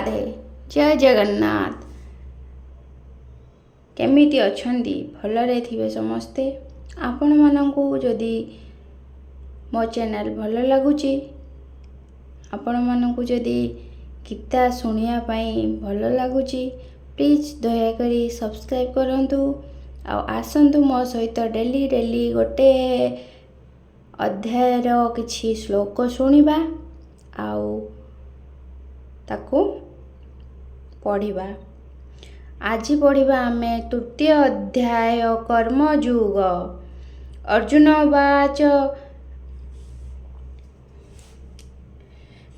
राधे जय जगन्नाथ। केमिति अछंती भलरे थिबे समस्ते। आपण मानंकु जदि मो चैनल भल लगुची, आपण मानंकु जदि गीता शुणिया पई भल लगुची, प्लीज दया करी सब्सक्राइब करंतु। आसंतु मो सहित डेली डेली गोटे अध्यायर किछि श्लोक शुणिबा ताकू पढ़िबा। आज पढ़िबा आमे तृतीय अध्याय कर्मयोग। अर्जुन उवाच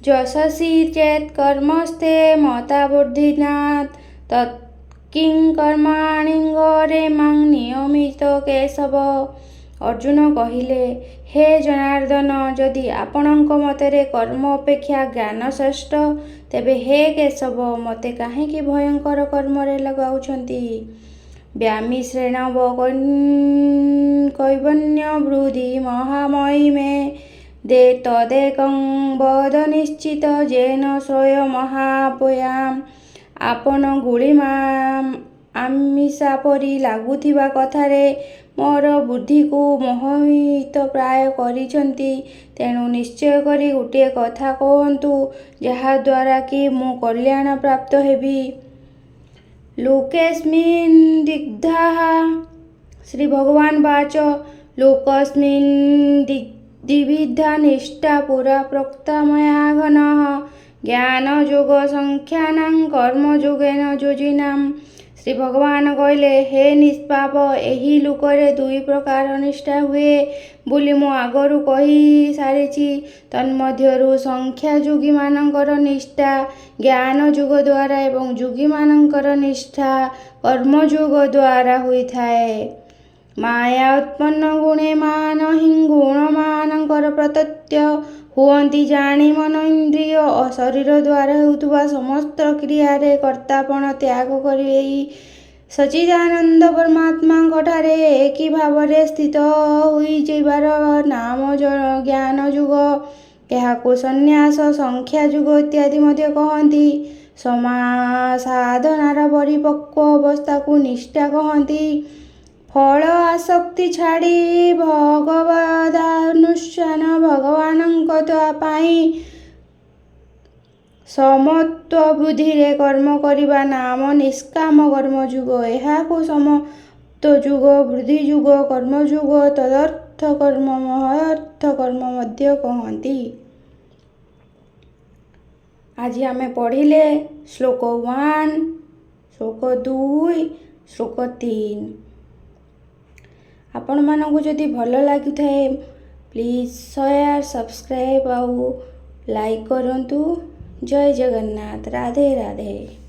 यशसि चेत् कर्मस्ते मता बुद्धिनात् तत्किं कर्माणि घरे मां नियमित केशव। अर्जुन कहिले, हे जनार्दन, जदि आपणଙ୍କ मतरे कर्म अपेक्षा ज्ञान श्रेष्ठ, तेबे हे केशव मते काहेकि भयंकर कर्मरे लगाउछंती। व्यामिश्रेण कैवन्य वृद्धि महामयी मे दे तदेकं वद निश्चित जेन श्रेय महापयाम। आपण गुଳି आमिषा परी लागुथिबा कथारे मोर बुद्धि को मोहित प्राय करिछंती। तेणु निश्चय करी गोटे कथा कहंतु जहा द्वारा कि मु कल्याण प्राप्त हेबी। लोकेस्मिन् दिग्धाः श्री भगवान वाच लोकस्मिन् द्विविधा निष्ठा पुरा प्रोक्ता मया घनः ज्ञान योग संख्यानां कर्म योगेन योजिनाम्। श्री भगवान कहले, हे निष्पाप, एही लुकरे दुई प्रकार निष्ठा हुए बोली मु आगरू कही सारिछि। तन्मध्यरु संख्या योगी मानकर निष्ठा ज्ञान योग द्वारा एवं योगी मानकर निष्ठा कर्मयोग द्वारा होइथाए। माया उत्पन्न गुणे मान हिं गुण मानकर प्रत्यय हुअंती जानी मन इंद्रिय और शरीर द्वारा होउथुवा समस्त क्रियारे कर्तापण त्याग करि सच्चिदानंद परमात्मा कठारे एकी भावरे स्थित हुई जइबार नाम ज्ञान युग। एहाकु संन्यास संख्या युग इत्यादि मध्ये कहंती। साधनार परिपक्व अवस्था को निष्ठा कहंती। फल आसक्ति छाड़ी भगवदानुष्ठान भगवानଙ୍କ पाई समत्व बुद्धि रे कर्म करिबा नाम निष्काम कर्म युग। एहाकु समत्व युग, बुद्धि युग, कर्म युग, तदर्थ कर्म, महर्थ कर्म मध्य कहंती। आज आमे पढ़िले श्लोक 1, श्लोक 2, श्लोक 3। आपण मानकु जदि भल लागिथाए प्लीज शेयर, सब्सक्राइब आउ लाइक करंतु। जय जगन्नाथ। राधे राधे।